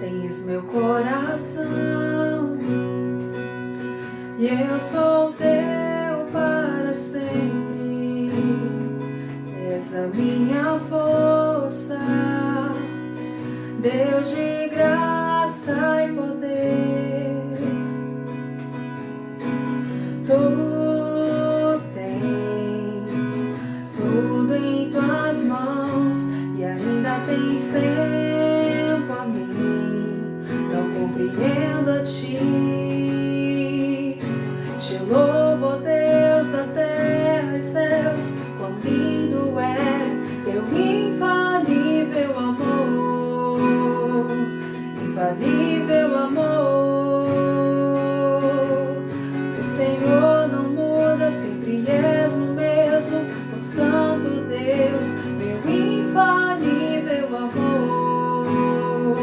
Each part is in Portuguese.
Tens meu coração e eu sou teu para sempre. És a minha força, Deus de graça e poder. Tu tens tudo em tuas mãos e ainda tens tempo a mim. Não compreendo a ti. Te louvo, Deus da terra e céus, quão lindo é teu infalível amor, infalível amor. O Senhor não muda, sempre és o mesmo, o Santo Deus, meu infalível amor,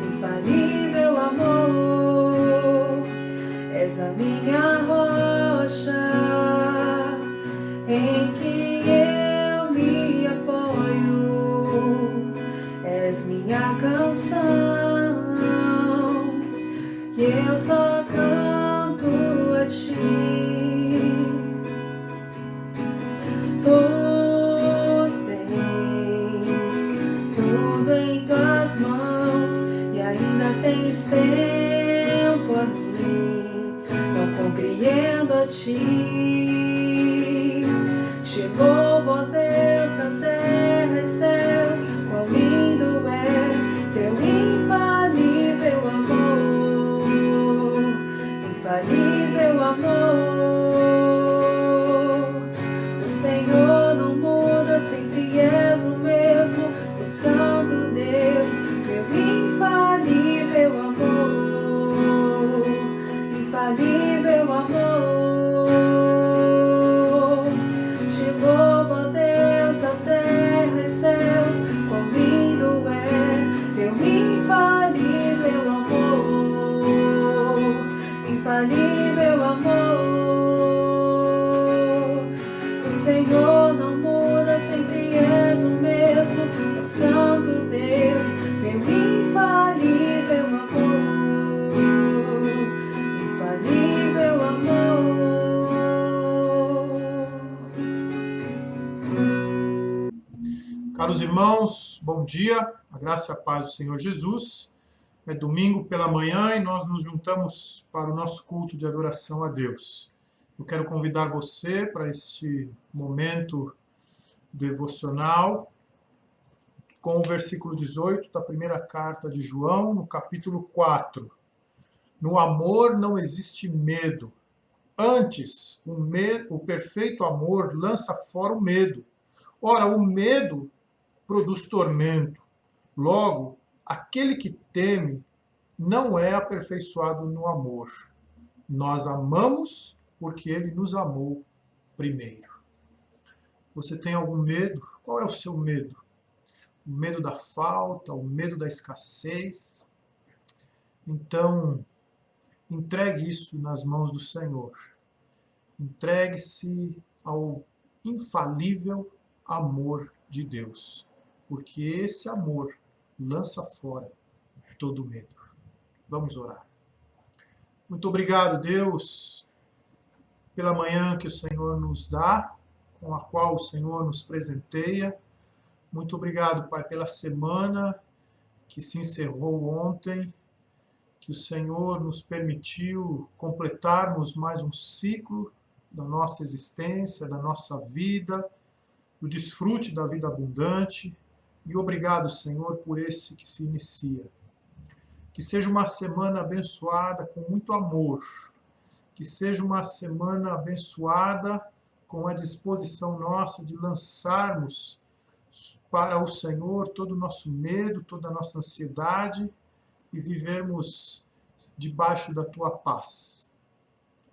infalível amor. És a minha rocha, em que eu me apoio. És minha canção, e eu só canto a ti. Tu tens tudo em tuas mãos, e ainda tens tempo a mim. Não compreendo a ti. Te louvo, ó Deus da terra e céus, quão lindo é teu infalível amor, infalível amor. O Senhor não muda, sempre és o mesmo, o Santo Deus, meu infalível amor, infalível amor. Te louvo, ó Deus da terra e céus, quão lindo é teu infalível amor, infalível amor. O Senhor não muda, sempre és o mesmo, o Santo Deus, meu infalível amor, infalível amor. Caros irmãos, bom dia, a graça e a paz do Senhor Jesus. É domingo pela manhã e nós nos juntamos para o nosso culto de adoração a Deus. Eu quero convidar você para este momento devocional com o versículo 18 da primeira carta de João, no capítulo 4. No amor não existe medo. Antes, o perfeito amor lança fora o medo. Ora, o medo produz tormento. Logo, aquele que teme não é aperfeiçoado no amor. Nós amamos porque ele nos amou primeiro. Você tem algum medo? Qual é o seu medo? O medo da falta, o medo da escassez? Então, entregue isso nas mãos do Senhor. Entregue-se ao infalível amor de Deus, porque esse amor lança fora todo medo. Vamos orar. Muito obrigado, Deus, pela manhã que o Senhor nos dá, com a qual o Senhor nos presenteia. Muito obrigado, Pai, pela semana que se encerrou ontem, que o Senhor nos permitiu completarmos mais um ciclo da nossa existência, da nossa vida, do desfrute da vida abundante. E obrigado, Senhor, por esse que se inicia. Que seja uma semana abençoada com muito amor. Que seja uma semana abençoada com a disposição nossa de lançarmos para o Senhor todo o nosso medo, toda a nossa ansiedade e vivermos debaixo da Tua paz.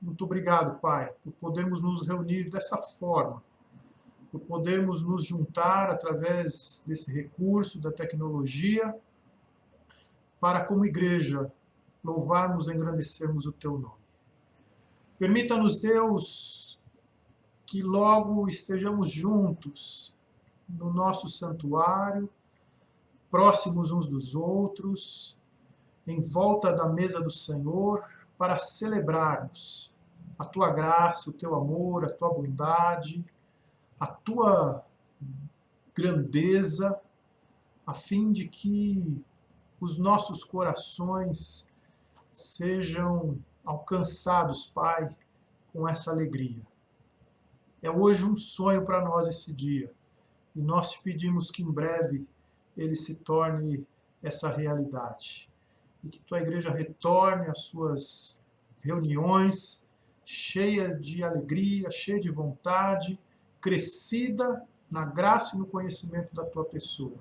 Muito obrigado, Pai, por podermos nos reunir dessa forma, por podermos nos juntar através desse recurso da tecnologia para, como igreja, louvarmos e engrandecermos o Teu nome. Permita-nos, Deus, que logo estejamos juntos no nosso santuário, próximos uns dos outros, em volta da mesa do Senhor, para celebrarmos a tua graça, o teu amor, a tua bondade, a tua grandeza, a fim de que os nossos corações sejam alcançados, Pai, com essa alegria. É hoje um sonho para nós esse dia, e nós te pedimos que em breve ele se torne essa realidade, e que tua igreja retorne às suas reuniões, cheia de alegria, cheia de vontade, crescida na graça e no conhecimento da tua pessoa.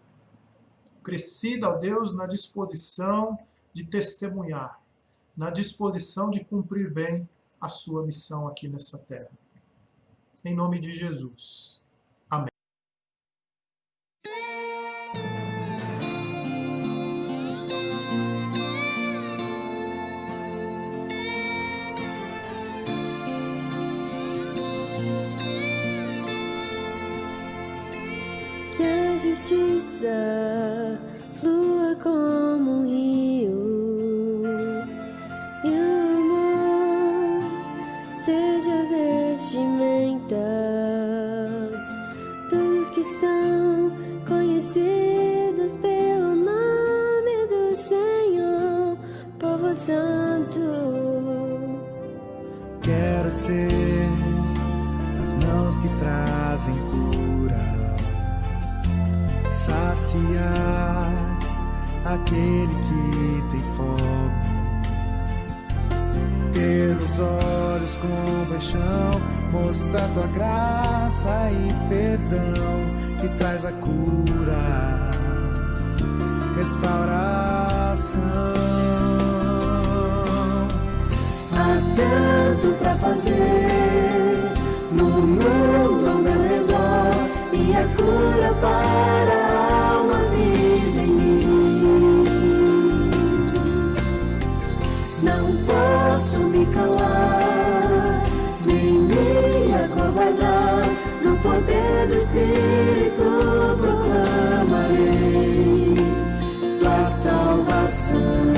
Crescida, ó Deus, na disposição de testemunhar, na disposição de cumprir bem a sua missão aqui nessa terra. Em nome de Jesus. Amém. Que a justiça flua como um rio e o amor seja vestimenta dos que são conhecidos pelo nome do Senhor, povo santo. Quero ser as mãos que trazem cura, saciar aquele que tem fome, ter os olhos com paixão, mostrar tua graça e perdão que traz a cura, restauração. Há tanto pra fazer no mundo ao meu redor, e a cura para a alma vive em mim. Não posso me calar, nem me acovardar, no poder do Espírito proclamarei tua salvação.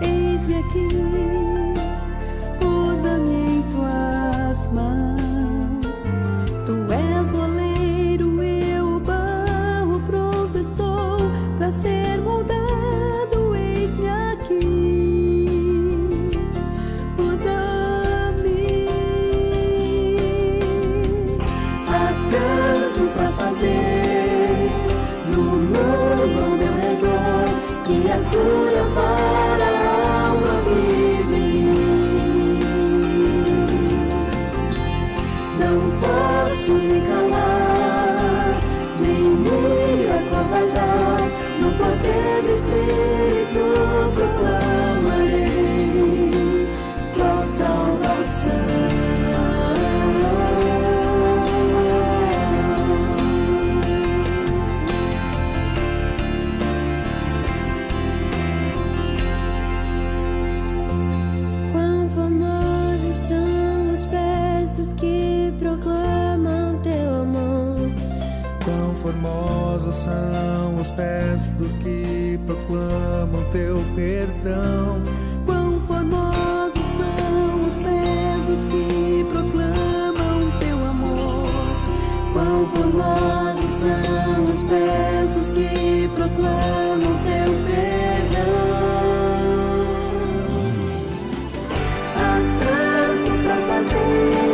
Eis-me aqui, usa-me em tuas mãos. Tu és o oleiro, eu o barro, pronto estou para ser moldado. Eis-me aqui, usa-me. Há tanto para fazer no mundo ao meu redor, e a cura para a alma vive em mim. Não posso me calar, nem me acovardar, no poder do Espírito proclamarei tua salvação. Que proclamam teu amor. Quão formosos são os pés dos que proclamam teu perdão. Quão formosos são os pés dos que proclamam teu amor. Quão formosos são os pés dos que proclamam teu perdão. Há tanto pra fazer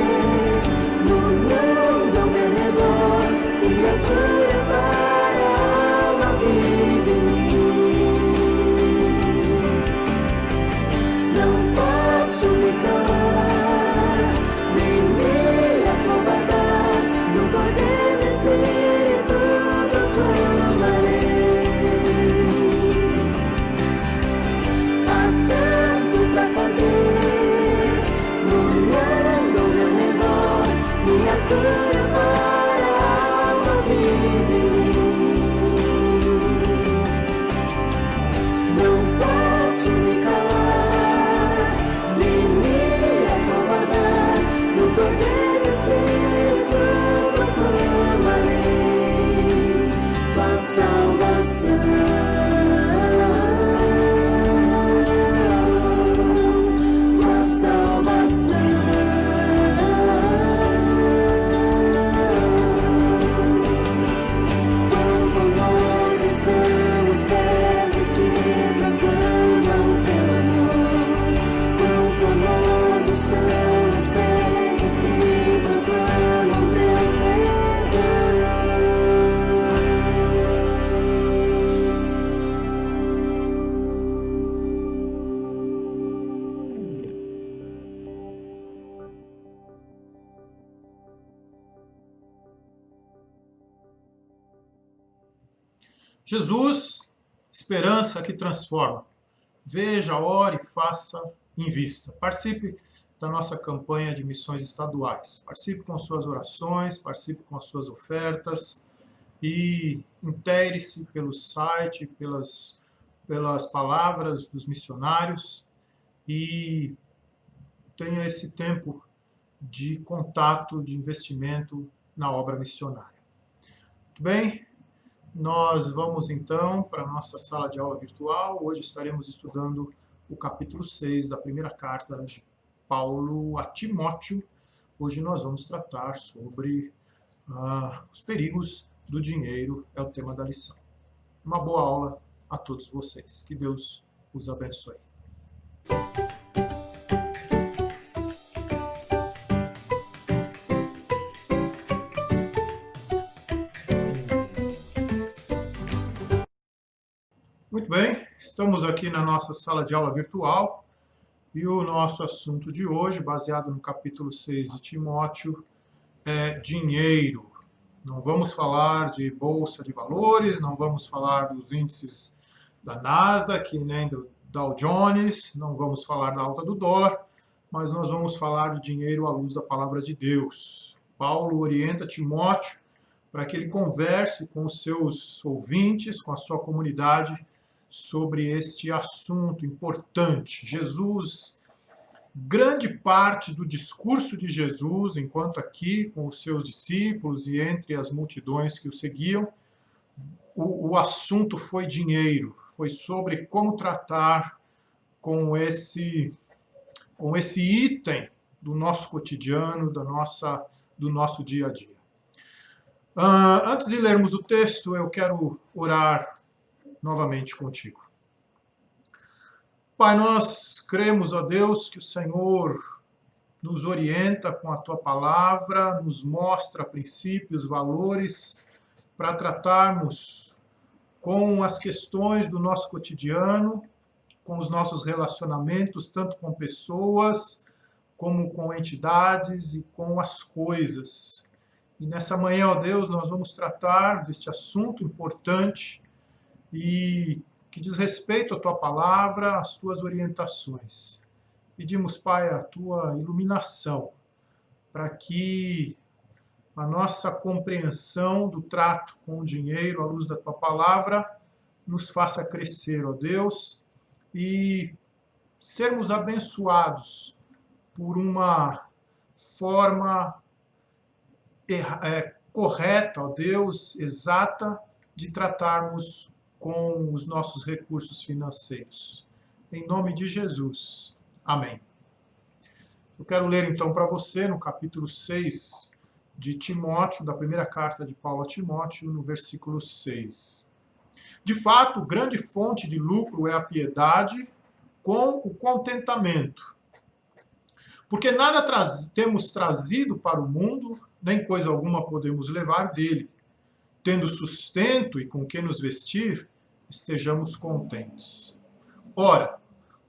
no mundo ao meu redor, e a cura para a alma vive em mim. Não posso me calar, nem me acovardar, no poder do Espírito proclamarei Jesus, esperança que transforma. Veja, ore, faça, invista. Participe da nossa campanha de missões estaduais. Participe com suas orações, participe com as suas ofertas e intere-se pelo site, pelas palavras dos missionários e tenha esse tempo de contato, de investimento na obra missionária. Muito bem, nós vamos então para a nossa sala de aula virtual. Hoje estaremos estudando o capítulo 6 da primeira carta de Paulo a Timóteo. Hoje nós vamos tratar sobre os perigos do dinheiro, é o tema da lição. Uma boa aula a todos vocês. Que Deus os abençoe. Muito bem, estamos aqui na nossa sala de aula virtual e o nosso assunto de hoje, baseado no capítulo 6 de Timóteo, é dinheiro. Não vamos falar de bolsa de valores, não vamos falar dos índices da Nasdaq, nem do Dow Jones, não vamos falar da alta do dólar, mas nós vamos falar de dinheiro à luz da palavra de Deus. Paulo orienta Timóteo para que ele converse com os seus ouvintes, com a sua comunidade, sobre este assunto importante. Jesus, grande parte do discurso de Jesus, enquanto aqui com os seus discípulos e entre as multidões que o seguiam, o assunto foi dinheiro, foi sobre como tratar com esse item do nosso cotidiano, do nosso dia a dia. Antes de lermos o texto, eu quero orar novamente contigo. Pai, nós cremos, ó Deus, que o Senhor nos orienta com a Tua palavra, nos mostra princípios, valores, para tratarmos com as questões do nosso cotidiano, com os nossos relacionamentos, tanto com pessoas, como com entidades e com as coisas. E nessa manhã, ó Deus, nós vamos tratar deste assunto importante e que diz respeito à Tua palavra, às Tuas orientações. Pedimos, Pai, a Tua iluminação, para que a nossa compreensão do trato com o dinheiro à luz da Tua palavra nos faça crescer, ó Deus, e sermos abençoados por uma forma correta, ó Deus, exata, de tratarmos com os nossos recursos financeiros. Em nome de Jesus. Amém. Eu quero ler então para você no capítulo 6 de Timóteo, da primeira carta de Paulo a Timóteo, no versículo 6. De fato, grande fonte de lucro é a piedade com o contentamento. Porque nada temos trazido para o mundo, nem coisa alguma podemos levar dele. Tendo sustento e com que nos vestir, estejamos contentes. Ora,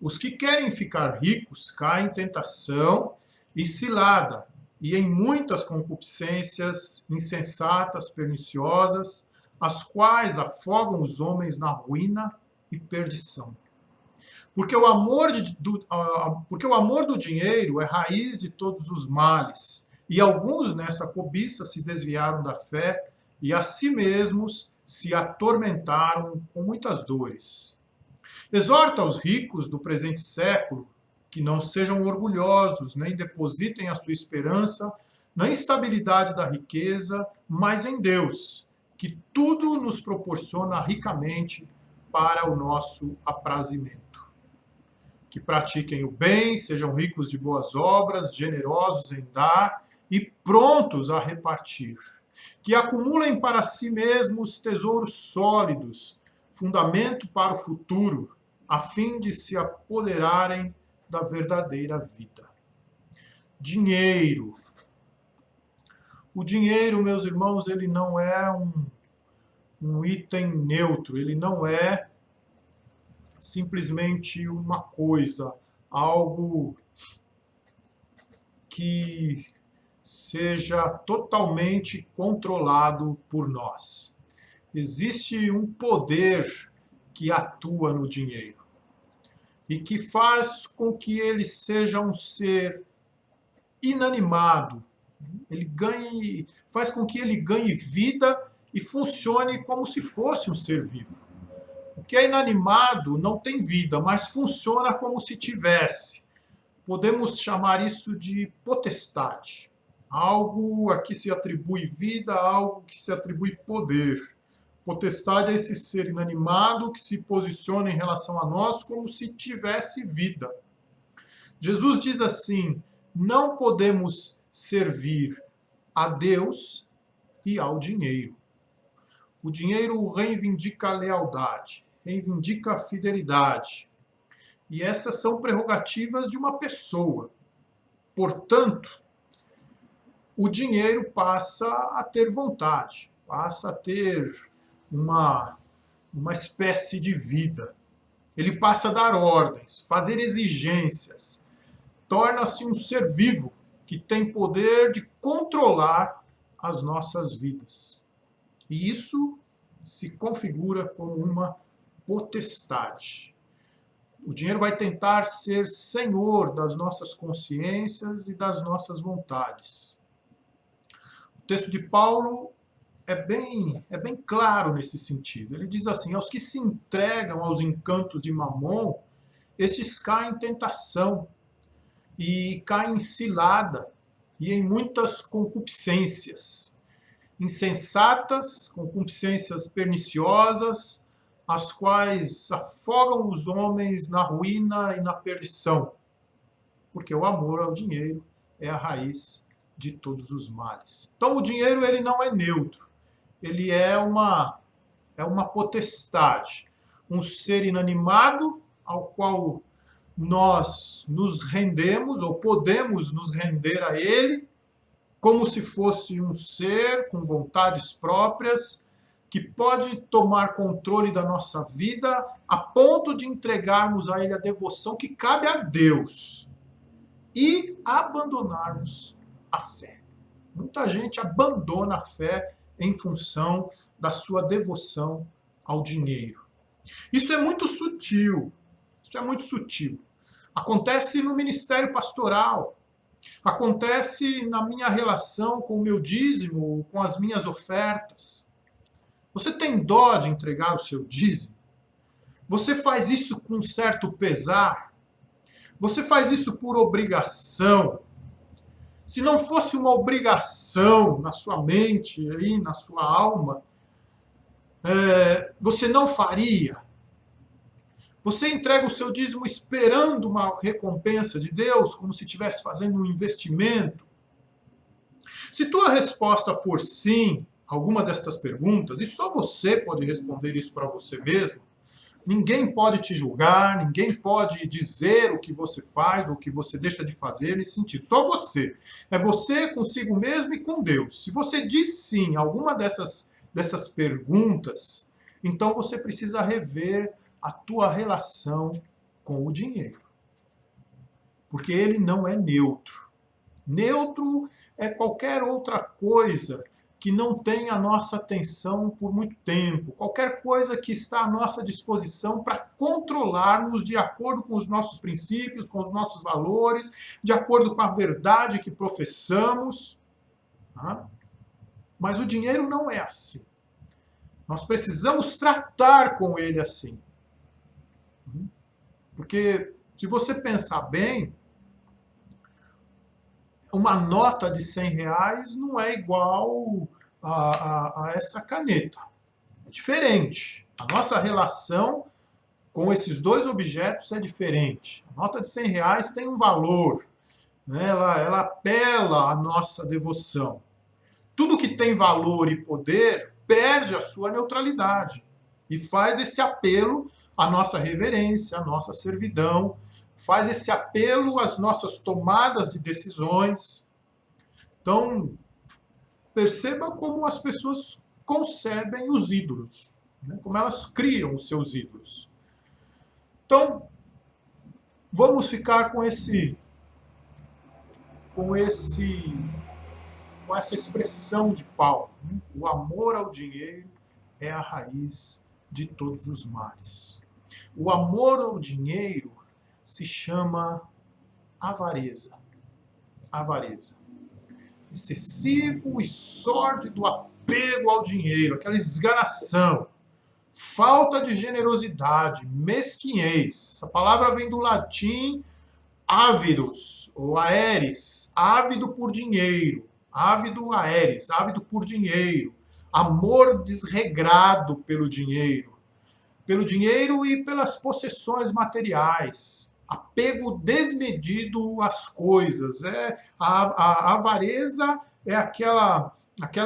os que querem ficar ricos caem em tentação e cilada, e em muitas concupiscências insensatas, perniciosas, as quais afogam os homens na ruína e perdição. Porque o amor do dinheiro é raiz de todos os males, e alguns nessa cobiça se desviaram da fé e a si mesmos se atormentaram com muitas dores. Exorta os ricos do presente século que não sejam orgulhosos, nem depositem a sua esperança na instabilidade da riqueza, mas em Deus, que tudo nos proporciona ricamente para o nosso aprazimento. Que pratiquem o bem, sejam ricos de boas obras, generosos em dar e prontos a repartir. Que acumulem para si mesmos tesouros sólidos, fundamento para o futuro, a fim de se apoderarem da verdadeira vida. Dinheiro. O dinheiro, meus irmãos, ele não é um item neutro, ele não é simplesmente uma coisa, algo que seja totalmente controlado por nós. existe um poder que atua no dinheiro e que faz com que ele seja um ser inanimado. Faz com que ele ganhe vida e funcione como se fosse um ser vivo. O que é inanimado não tem vida, mas funciona como se tivesse. Podemos chamar isso de potestade. Algo a que se atribui vida, algo que se atribui poder. Potestade é esse ser inanimado que se posiciona em relação a nós como se tivesse vida. Jesus diz assim: não podemos servir a Deus e ao dinheiro. O dinheiro reivindica a lealdade, reivindica a fidelidade. E essas são prerrogativas de uma pessoa. Portanto, o dinheiro passa a ter vontade, passa a ter uma espécie de vida. Ele passa a dar ordens, fazer exigências. Torna-se um ser vivo que tem poder de controlar as nossas vidas. E isso se configura como uma potestade. O dinheiro vai tentar ser senhor das nossas consciências e das nossas vontades. O texto de Paulo é bem claro nesse sentido. Ele diz assim: aos que se entregam aos encantos de Mamon, estes caem em tentação e caem em cilada e em muitas concupiscências insensatas, concupiscências perniciosas, as quais afogam os homens na ruína e na perdição, porque o amor ao dinheiro é a raiz de todos os males. Então o dinheiro ele não é neutro, ele é uma potestade, um ser inanimado ao qual nós nos rendemos ou podemos nos render a ele, como se fosse um ser com vontades próprias, que pode tomar controle da nossa vida a ponto de entregarmos a ele a devoção que cabe a Deus e abandonarmos a fé. Muita gente abandona a fé em função da sua devoção ao dinheiro. Isso é muito sutil. Isso é muito sutil. Acontece no ministério pastoral. Acontece na minha relação com o meu dízimo, com as minhas ofertas. Você tem dó de entregar o seu dízimo? Você faz isso com certo pesar? Você faz isso por obrigação? Se não fosse uma obrigação na sua mente, aí, na sua alma, você não faria? Você entrega o seu dízimo esperando uma recompensa de Deus, como se estivesse fazendo um investimento? Se tua resposta for sim, alguma destas perguntas, e só você pode responder isso para você mesmo, ninguém pode te julgar, ninguém pode dizer o que você faz ou o que você deixa de fazer nesse sentido. Só você. É você consigo mesmo e com Deus. Se você diz sim a alguma dessas perguntas, então você precisa rever a tua relação com o dinheiro. Porque ele não é neutro. Neutro é qualquer outra coisa que não tem a nossa atenção por muito tempo. Qualquer coisa que está à nossa disposição para controlarmos de acordo com os nossos princípios, com os nossos valores, de acordo com a verdade que professamos. Mas o dinheiro não é assim. Nós precisamos tratar com ele assim. Porque, se você pensar bem, uma nota de R$100 não é igual a essa caneta. É diferente. A nossa relação com esses dois objetos é diferente. A nota de R$100 tem um valor, né? Ela apela à nossa devoção. Tudo que tem valor e poder perde a sua neutralidade e faz esse apelo à nossa reverência, à nossa servidão, faz esse apelo às nossas tomadas de decisões. Então, perceba como as pessoas concebem os ídolos, né? Como elas criam os seus ídolos. Então, vamos ficar com essa expressão de Paulo, né? O amor ao dinheiro é a raiz de todos os males. O amor ao dinheiro se chama avareza. Avareza. Excessivo e sórdido apego ao dinheiro, aquela esganação, falta de generosidade, mesquinhez. Essa palavra vem do latim ávidos, ou aeres, ávido por dinheiro, ávido aeres, ávido por dinheiro, amor desregrado pelo dinheiro e pelas possessões materiais, apego desmedido às coisas. A avareza é aquela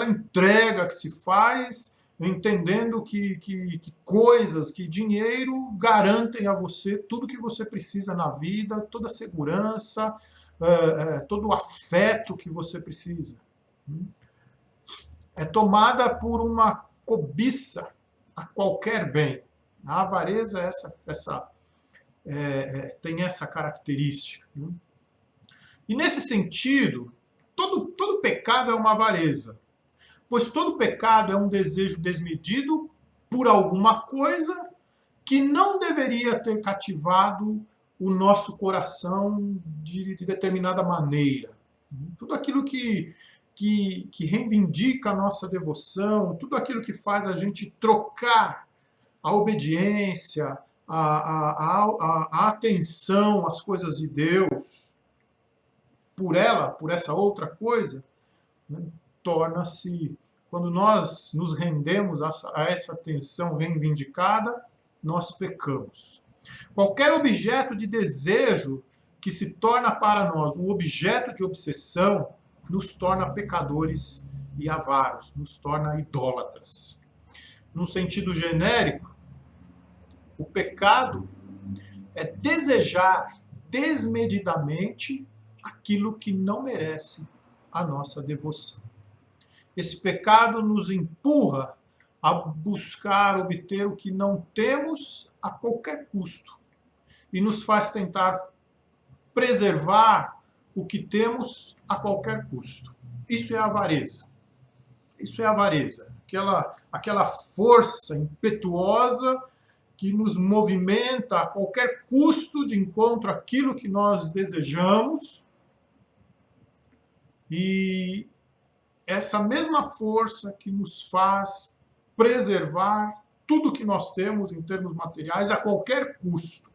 entrega que se faz entendendo que coisas, que dinheiro garantem a você tudo que você precisa na vida, toda a segurança, todo o afeto que você precisa. É tomada por uma cobiça a qualquer bem. A avareza tem essa característica. E nesse sentido, todo pecado é uma avareza. Pois todo pecado é um desejo desmedido por alguma coisa que não deveria ter cativado o nosso coração de determinada maneira. Tudo aquilo que reivindica a nossa devoção, tudo aquilo que faz a gente trocar a obediência, a atenção às coisas de Deus por essa outra coisa, né? Torna-se, quando nós nos rendemos a essa atenção reivindicada, nós pecamos. Qualquer objeto de desejo que se torna para nós um objeto de obsessão, nos torna pecadores e avaros, nos torna idólatras. Num sentido genérico, o pecado é desejar desmedidamente aquilo que não merece a nossa devoção. Esse pecado nos empurra a buscar obter o que não temos a qualquer custo e nos faz tentar preservar o que temos a qualquer custo. Isso é avareza. Isso é avareza. Aquela força impetuosa que nos movimenta a qualquer custo de encontro àquilo que nós desejamos. E essa mesma força que nos faz preservar tudo que nós temos em termos materiais a qualquer custo.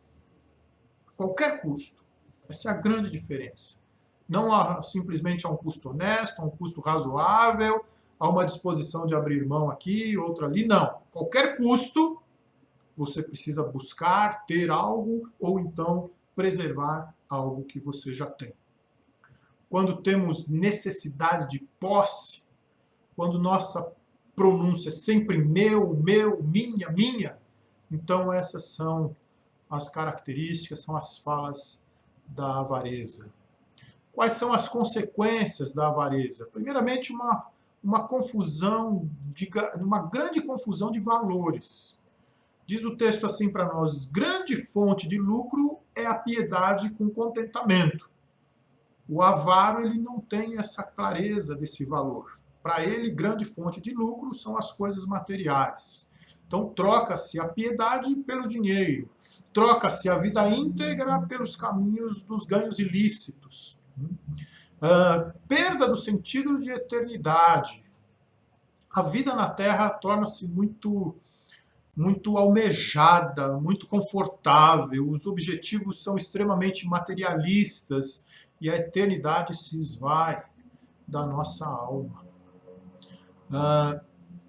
Qualquer custo. Essa é a grande diferença. Não simplesmente a um custo honesto, a um custo razoável, a uma disposição de abrir mão aqui, outra ali. Não. Qualquer custo, você precisa buscar, ter algo, ou então preservar algo que você já tem. Quando temos necessidade de posse, quando nossa pronúncia é sempre meu, minha, então essas são as características, são as falas da avareza. Quais são as consequências da avareza? Primeiramente, uma confusão, uma grande confusão de valores. Diz o texto assim para nós: grande fonte de lucro é a piedade com contentamento. O avaro, ele não tem essa clareza desse valor. Para ele, grande fonte de lucro são as coisas materiais. Então, troca-se a piedade pelo dinheiro. Troca-se a vida íntegra pelos caminhos dos ganhos ilícitos. Perda do sentido de eternidade. A vida na Terra torna-se muito almejada, muito confortável. Os objetivos são extremamente materialistas. E a eternidade se esvai da nossa alma.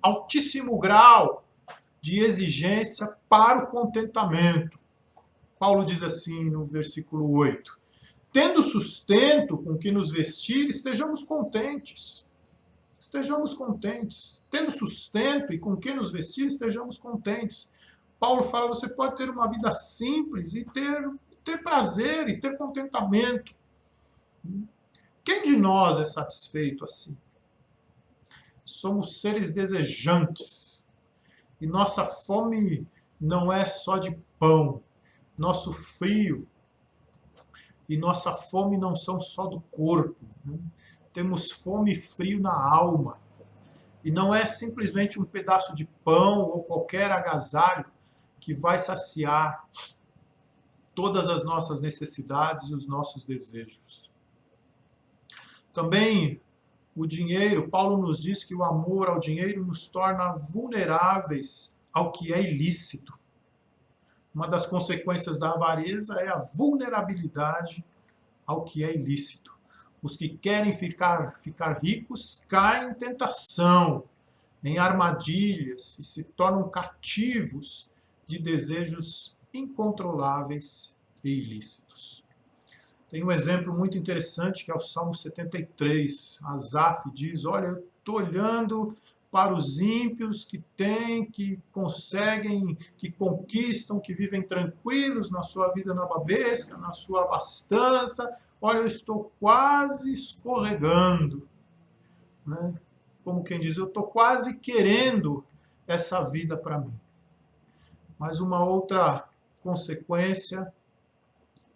Altíssimo grau de exigência para o contentamento. Paulo diz assim no versículo 8: tendo sustento com que nos vestir, estejamos contentes. Estejamos contentes. Tendo sustento e com que nos vestir, estejamos contentes. Paulo fala, você pode ter uma vida simples e ter prazer e ter contentamento. Quem de nós é satisfeito assim? Somos seres desejantes. E nossa fome não é só de pão. Nosso frio e nossa fome não são só do corpo. Temos fome e frio na alma. E não é simplesmente um pedaço de pão ou qualquer agasalho que vai saciar todas as nossas necessidades e os nossos desejos. Também o dinheiro, Paulo nos diz que o amor ao dinheiro nos torna vulneráveis ao que é ilícito. Uma das consequências da avareza é a vulnerabilidade ao que é ilícito. Os que querem ficar ricos caem em tentação, em armadilhas e se tornam cativos de desejos incontroláveis e ilícitos. Tem um exemplo muito interessante que é o Salmo 73. Asaf diz, olha, eu estou olhando para os ímpios que têm, que conseguem, que conquistam, que vivem tranquilos na sua vida nababesca, na sua abastança. Olha, eu estou quase escorregando. Né? Como quem diz, eu estou quase querendo essa vida para mim. Mas uma outra consequência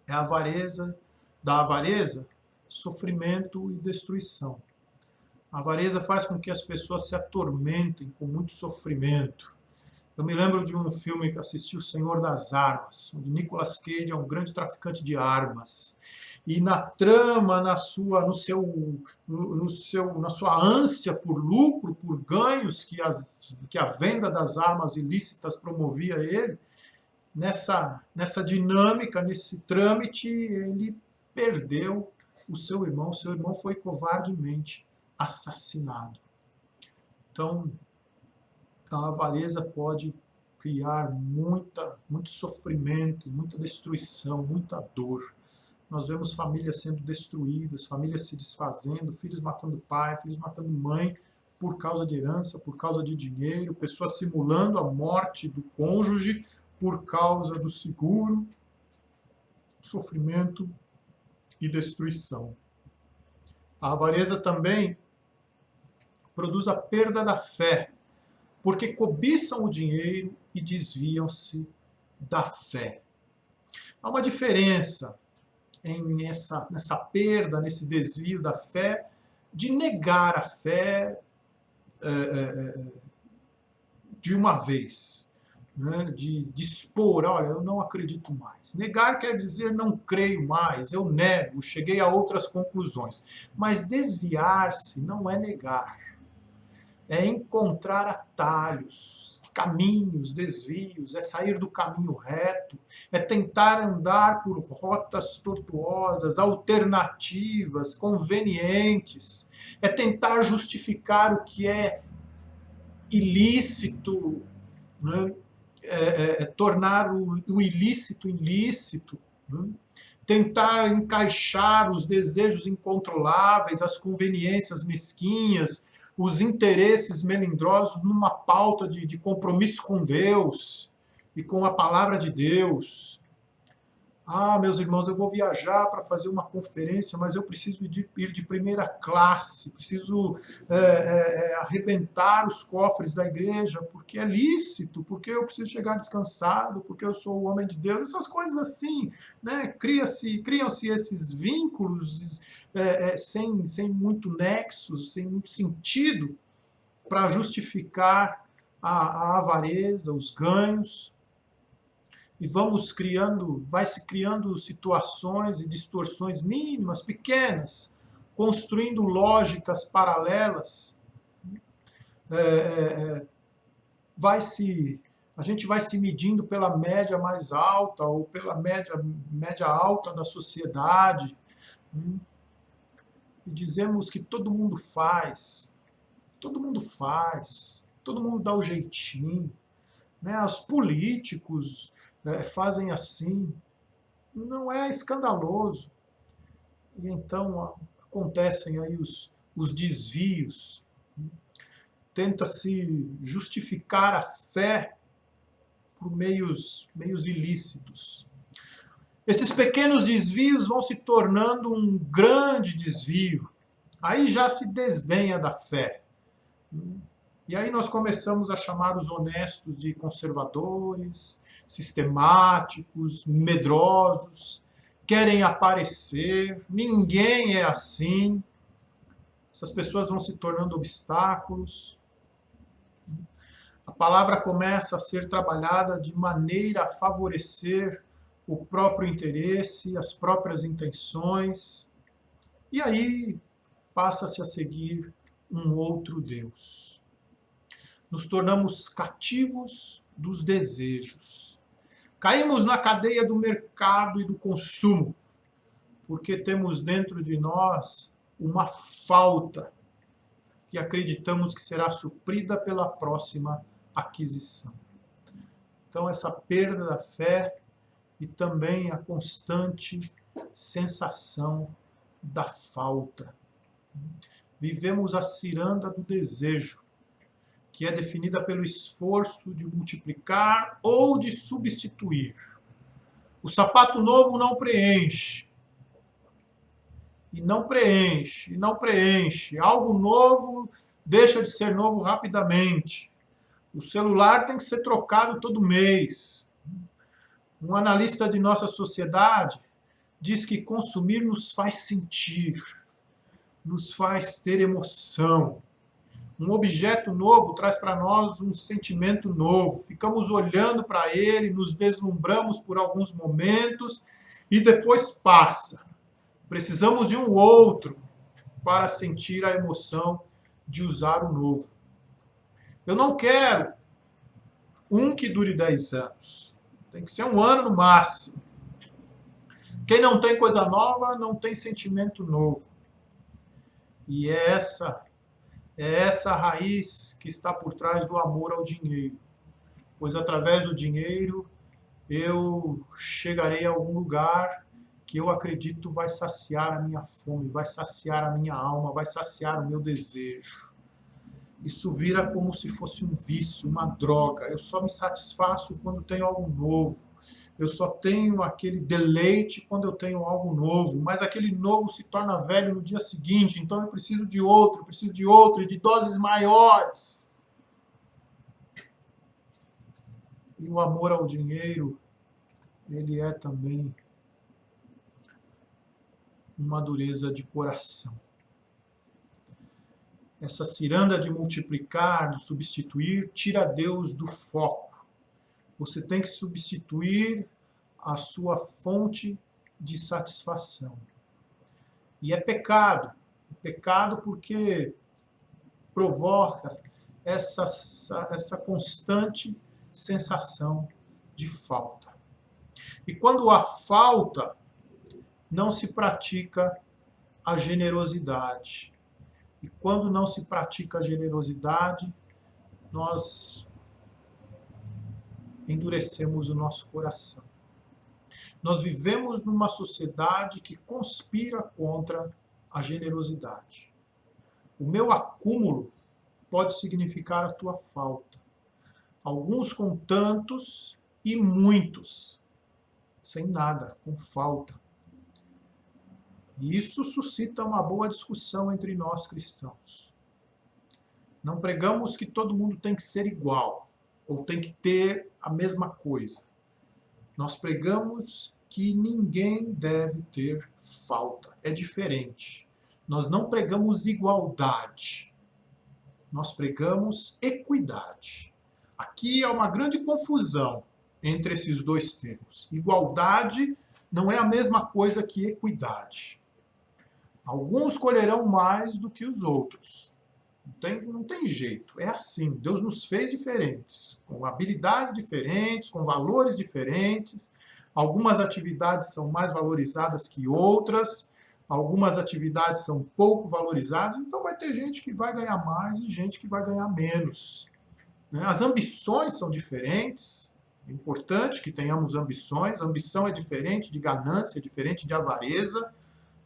é a avareza, da avareza, sofrimento e destruição. A avareza faz com que as pessoas se atormentem com muito sofrimento. Eu me lembro de um filme que assisti, O Senhor das Armas, onde Nicolas Cage é um grande traficante de armas. E na trama, na sua ânsia por lucro, por ganhos que a venda das armas ilícitas promovia a ele, nessa dinâmica, nesse trâmite, ele perdeu o seu irmão. Seu irmão foi covardemente assassinado. Então, a avareza pode criar muito sofrimento, muita destruição, muita dor. Nós vemos famílias sendo destruídas, famílias se desfazendo, filhos matando pai, filhos matando mãe, por causa de herança, por causa de dinheiro, pessoas simulando a morte do cônjuge por causa do seguro, sofrimento e destruição. A avareza também produz a perda da fé, porque cobiçam o dinheiro e desviam-se da fé. Há uma diferença nessa perda, nesse desvio da fé, de negar a fé de uma vez, né? De expor, olha, eu não acredito mais. Negar quer dizer não creio mais, eu nego, cheguei a outras conclusões. Mas desviar-se não é negar, é encontrar atalhos, caminhos, desvios, é sair do caminho reto, é tentar andar por rotas tortuosas, alternativas, convenientes, é tentar justificar o que é ilícito, né? Tornar o ilícito ilícito, né? Tentar encaixar os desejos incontroláveis, as conveniências mesquinhas, os interesses melindrosos numa pauta de compromisso com Deus e com a palavra de Deus. Ah, meus irmãos, eu vou viajar para fazer uma conferência, mas eu preciso ir de primeira classe, preciso arrebentar os cofres da igreja, porque é lícito, porque eu preciso chegar descansado, porque eu sou o homem de Deus. Essas coisas assim, né? Criam-se esses vínculos sem muito nexo, sem muito sentido, para justificar a avareza, os ganhos. E vai se criando situações e distorções mínimas, pequenas, construindo lógicas paralelas. A gente vai se medindo pela média mais alta ou pela média alta da sociedade. E dizemos que todo mundo faz, todo mundo dá o jeitinho. Né? Os políticos fazem assim, não é escandaloso. E então acontecem aí os desvios, tenta-se justificar a fé por meios ilícitos. Esses pequenos desvios vão se tornando um grande desvio, aí já se desdenha da fé. E aí nós começamos a chamar os honestos de conservadores, sistemáticos, medrosos, querem aparecer, ninguém é assim. Essas pessoas vão se tornando obstáculos, A palavra começa a ser trabalhada de maneira a favorecer o próprio interesse, as próprias intenções, e aí passa-se a seguir um outro Deus. Nos tornamos cativos dos desejos. Caímos na cadeia do mercado e do consumo, porque temos dentro de nós uma falta que acreditamos que será suprida pela próxima aquisição. Então, essa perda da fé e também a constante sensação da falta. Vivemos a ciranda do desejo, que é definida pelo esforço de multiplicar ou de substituir. O sapato novo não preenche. E não preenche, e não preenche. Algo novo deixa de ser novo rapidamente. O celular tem que ser trocado todo mês. Um analista de nossa sociedade diz que consumir nos faz sentir, nos faz ter emoção. Um objeto novo traz para nós um sentimento novo. Ficamos olhando para ele, nos deslumbramos por alguns momentos e depois passa. Precisamos de um outro para sentir a emoção de usar o novo. Eu não quero um que dure 10 anos. Tem que ser 1 ano no máximo. Quem não tem coisa nova, não tem sentimento novo. E é essa a raiz que está por trás do amor ao dinheiro. Pois através do dinheiro eu chegarei a algum lugar que eu acredito vai saciar a minha fome, vai saciar a minha alma, vai saciar o meu desejo. Isso vira como se fosse um vício, uma droga. Eu só me satisfaço quando tenho algo novo. Eu só tenho aquele deleite quando eu tenho algo novo. Mas aquele novo se torna velho no dia seguinte. Então eu preciso de outro e de doses maiores. E o amor ao dinheiro, ele é também uma dureza de coração. Essa ciranda de multiplicar, de substituir, tira Deus do foco. Você tem que substituir a sua fonte de satisfação. E é pecado. É pecado porque provoca essa constante sensação de falta. E quando há falta, não se pratica a generosidade. E quando não se pratica a generosidade, nós endurecemos o nosso coração. Nós vivemos numa sociedade que conspira contra a generosidade. O meu acúmulo pode significar a tua falta. Alguns com tantos e muitos sem nada, com falta. E isso suscita uma boa discussão entre nós cristãos. Não pregamos que todo mundo tem que ser igual, ou tem que ter a mesma coisa. Nós pregamos que ninguém deve ter falta. É diferente. Nós não pregamos igualdade. Nós pregamos equidade. Aqui há uma grande confusão entre esses dois termos. Igualdade não é a mesma coisa que equidade. Alguns colherão mais do que os outros. Não tem jeito. É assim. Deus nos fez diferentes, com habilidades diferentes, com valores diferentes. Algumas atividades são mais valorizadas que outras. Algumas atividades são pouco valorizadas. Então vai ter gente que vai ganhar mais e gente que vai ganhar menos. As ambições são diferentes. É importante que tenhamos ambições. Ambição é diferente de ganância, é diferente de avareza.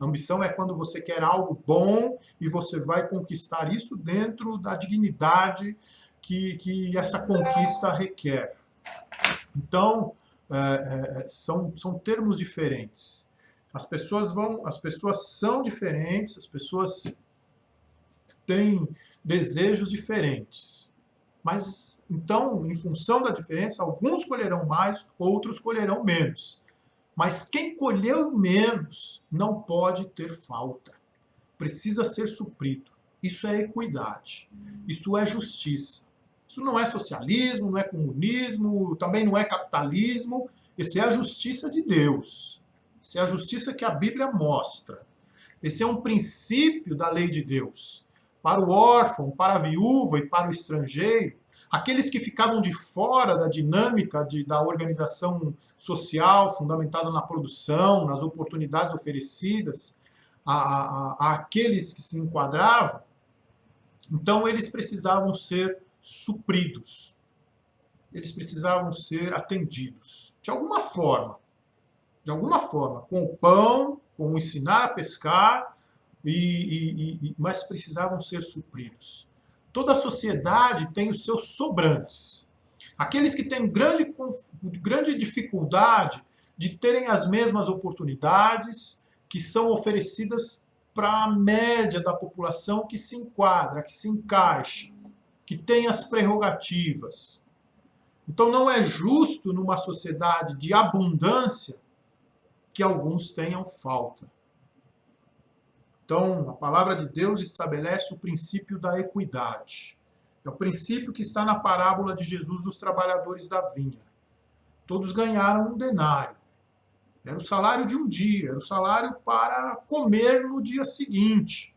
Ambição é quando você quer algo bom e você vai conquistar isso dentro da dignidade que essa conquista requer. Então, são termos diferentes. As pessoas são diferentes, as pessoas têm desejos diferentes. Mas, então, em função da diferença, alguns colherão mais, outros colherão menos. Mas quem colheu menos não pode ter falta. Precisa ser suprido. Isso é equidade. Isso é justiça. Isso não é socialismo, não é comunismo, também não é capitalismo. Isso é a justiça de Deus. Isso é a justiça que a Bíblia mostra. Esse é um princípio da lei de Deus. Para o órfão, para a viúva e para o estrangeiro, aqueles que ficavam de fora da dinâmica da organização social fundamentada na produção, nas oportunidades oferecidas àqueles que se enquadravam, então eles precisavam ser supridos. Eles precisavam ser atendidos. De alguma forma, com o pão, com o ensinar a pescar, mas precisavam ser supridos. Toda a sociedade tem os seus sobrantes. Aqueles que têm grande dificuldade de terem as mesmas oportunidades que são oferecidas para a média da população que se enquadra, que se encaixa, que tem as prerrogativas. Então não é justo numa sociedade de abundância que alguns tenham falta. Então, a palavra de Deus estabelece o princípio da equidade. É o princípio que está na parábola de Jesus dos trabalhadores da vinha. Todos ganharam um denário. Era o salário de um dia, era o salário para comer no dia seguinte.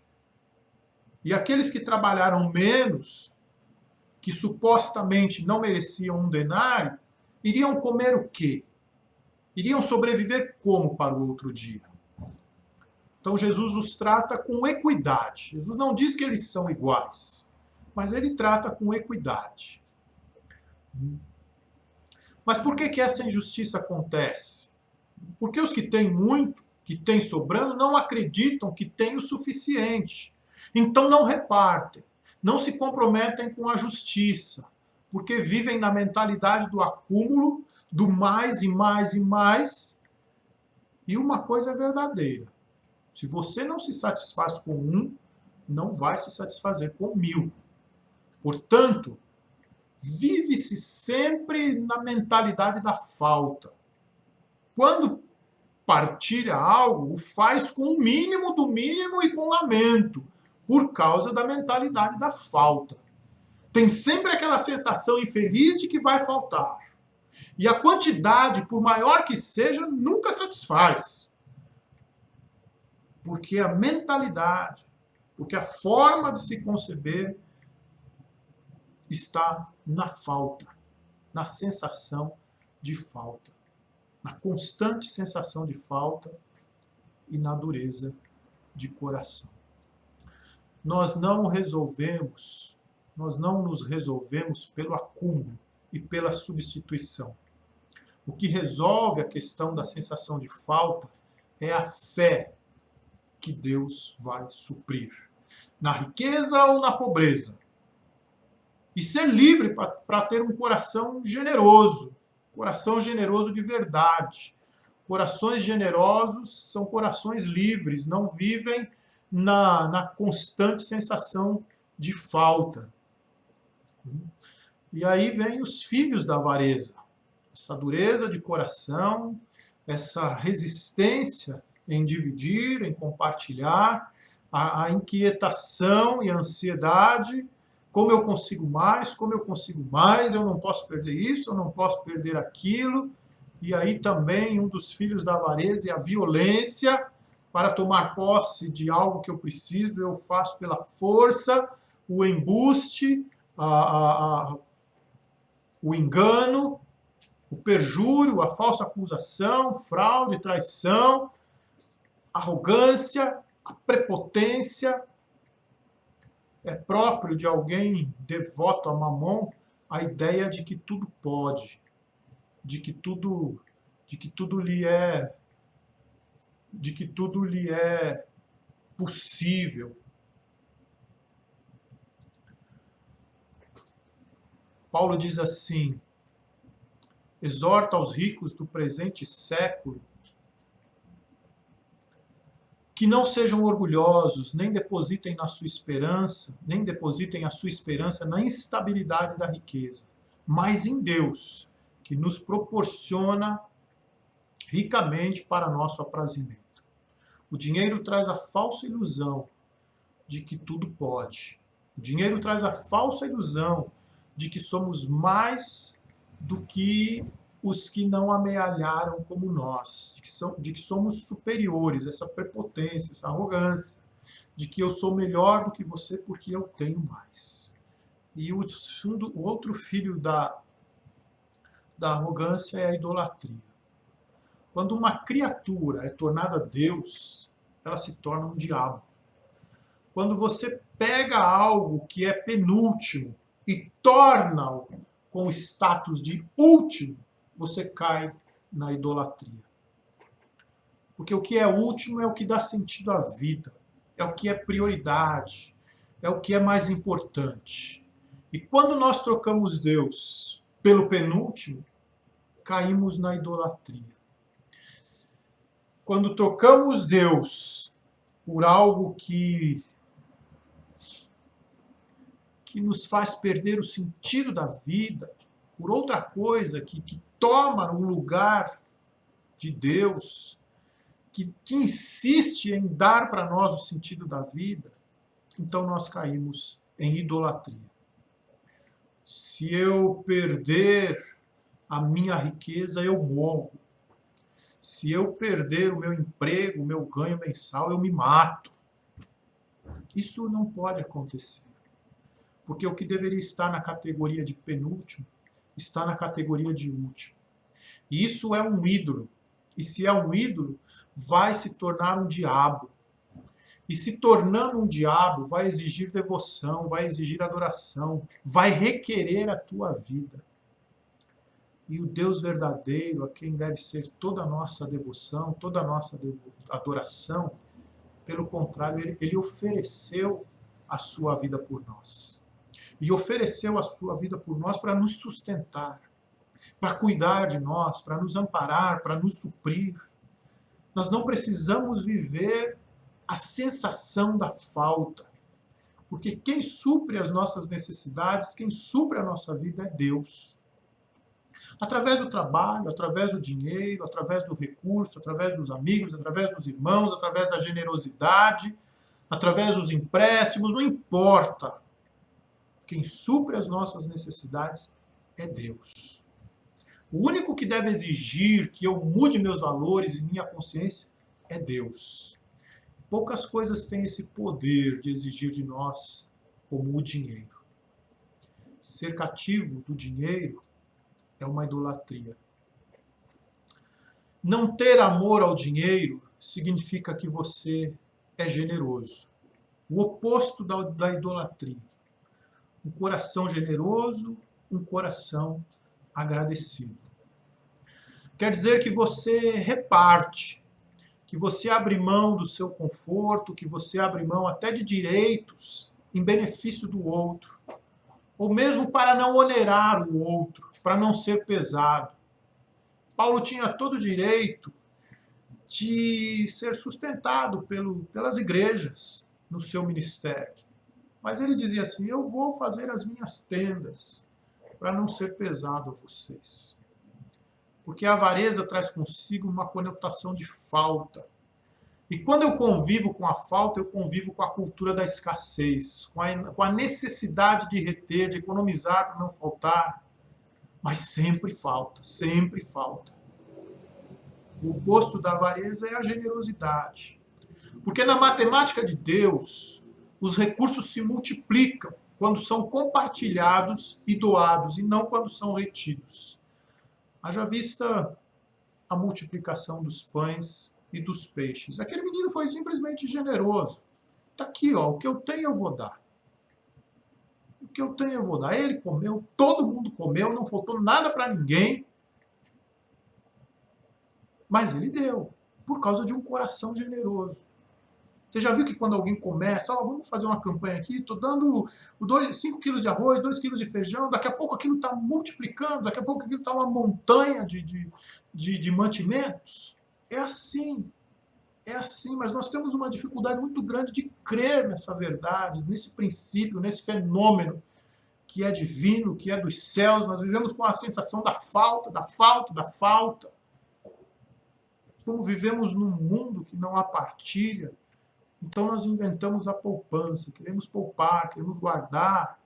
E aqueles que trabalharam menos, que supostamente não mereciam um denário, iriam comer o quê? Iriam sobreviver como para o outro dia? Então Jesus os trata com equidade. Jesus não diz que eles são iguais, mas ele trata com equidade. Mas por que essa injustiça acontece? Porque os que têm muito, que têm sobrando, não acreditam que têm o suficiente. Então não repartem, não se comprometem com a justiça, porque vivem na mentalidade do acúmulo, do mais e mais e mais. E uma coisa é verdadeira. Se você não se satisfaz com um, não vai se satisfazer com 1000. Portanto, vive-se sempre na mentalidade da falta. Quando partilha algo, o faz com o mínimo do mínimo e com lamento, por causa da mentalidade da falta. Tem sempre aquela sensação infeliz de que vai faltar. E a quantidade, por maior que seja, nunca satisfaz. Porque a mentalidade, porque a forma de se conceber está na falta, na sensação de falta, na constante sensação de falta e na dureza de coração. Nós não nos resolvemos pelo acúmulo e pela substituição. O que resolve a questão da sensação de falta é a fé que Deus vai suprir, na riqueza ou na pobreza. E ser livre para ter um coração generoso de verdade. Corações generosos são corações livres, não vivem na constante sensação de falta. E aí vem os filhos da avareza, essa dureza de coração, essa resistência em dividir, em compartilhar, a inquietação e a ansiedade, como eu consigo mais, eu não posso perder isso, eu não posso perder aquilo. E aí também um dos filhos da avareza é a violência. Para tomar posse de algo que eu preciso, eu faço pela força, o embuste, o engano, o perjúrio, a falsa acusação, fraude, traição, arrogância, a prepotência. É próprio de alguém devoto a Mamon a ideia de que tudo pode, de que tudo lhe é possível. Paulo diz assim: exorta aos ricos do presente século que não sejam orgulhosos, nem depositem a sua esperança na instabilidade da riqueza, mas em Deus, que nos proporciona ricamente para nosso aprazimento. O dinheiro traz a falsa ilusão de que tudo pode. O dinheiro traz a falsa ilusão de que somos mais do que os que não amealharam como nós, de que somos superiores, essa prepotência, essa arrogância, de que eu sou melhor do que você porque eu tenho mais. E o outro filho da arrogância é a idolatria. Quando uma criatura é tornada Deus, ela se torna um diabo. Quando você pega algo que é penúltimo e torna-o com status de último, você cai na idolatria. Porque o que é último é o que dá sentido à vida, é o que é prioridade, é o que é mais importante. E quando nós trocamos Deus pelo penúltimo, caímos na idolatria. Quando trocamos Deus por algo que nos faz perder o sentido da vida, por outra coisa que toma o lugar de Deus, que insiste em dar para nós o sentido da vida, então nós caímos em idolatria. Se eu perder a minha riqueza, eu morro. Se eu perder o meu emprego, o meu ganho mensal, eu me mato. Isso não pode acontecer. Porque o que deveria estar na categoria de penúltimo, está na categoria de último. E isso é um ídolo. E se é um ídolo, vai se tornar um diabo. E se tornando um diabo, vai exigir devoção, vai exigir adoração, vai requerer a tua vida. E o Deus verdadeiro, a quem deve ser toda a nossa devoção, toda a nossa adoração, pelo contrário, ele ofereceu a sua vida por nós. E ofereceu a sua vida por nós para nos sustentar, para cuidar de nós, para nos amparar, para nos suprir. Nós não precisamos viver a sensação da falta, porque quem supre as nossas necessidades, quem supre a nossa vida é Deus. Através do trabalho, através do dinheiro, através do recurso, através dos amigos, através dos irmãos, através da generosidade, através dos empréstimos, não importa. Quem supre as nossas necessidades é Deus. O único que deve exigir que eu mude meus valores e minha consciência é Deus. Poucas coisas têm esse poder de exigir de nós como o dinheiro. Ser cativo do dinheiro é uma idolatria. Não ter amor ao dinheiro significa que você é generoso. O oposto da idolatria. Um coração generoso, um coração agradecido. Quer dizer que você reparte, que você abre mão do seu conforto, que você abre mão até de direitos em benefício do outro, ou mesmo para não onerar o outro, para não ser pesado. Paulo tinha todo o direito de ser sustentado pelas igrejas no seu ministério. Mas ele dizia assim, eu vou fazer as minhas tendas para não ser pesado a vocês. Porque a avareza traz consigo uma conotação de falta. E quando eu convivo com a falta, eu convivo com a cultura da escassez, com a necessidade de reter, de economizar para não faltar. Mas sempre falta, sempre falta. O oposto da avareza é a generosidade. Porque na matemática de Deus, os recursos se multiplicam quando são compartilhados e doados, e não quando são retidos. Haja vista a multiplicação dos pães e dos peixes. Aquele menino foi simplesmente generoso. Está aqui, ó, o que eu tenho eu vou dar. O que eu tenho eu vou dar. Ele comeu, todo mundo comeu, não faltou nada para ninguém. Mas ele deu, por causa de um coração generoso. Você já viu que quando alguém começa, vamos fazer uma campanha aqui, estou dando 5 quilos de arroz, 2 quilos de feijão, daqui a pouco aquilo está multiplicando, daqui a pouco aquilo está uma montanha de mantimentos. É assim, mas nós temos uma dificuldade muito grande de crer nessa verdade, nesse princípio, nesse fenômeno que é divino, que é dos céus. Nós vivemos com a sensação da falta, da falta, da falta. Como vivemos num mundo que não há partilha, então nós inventamos a poupança, queremos poupar, queremos guardar,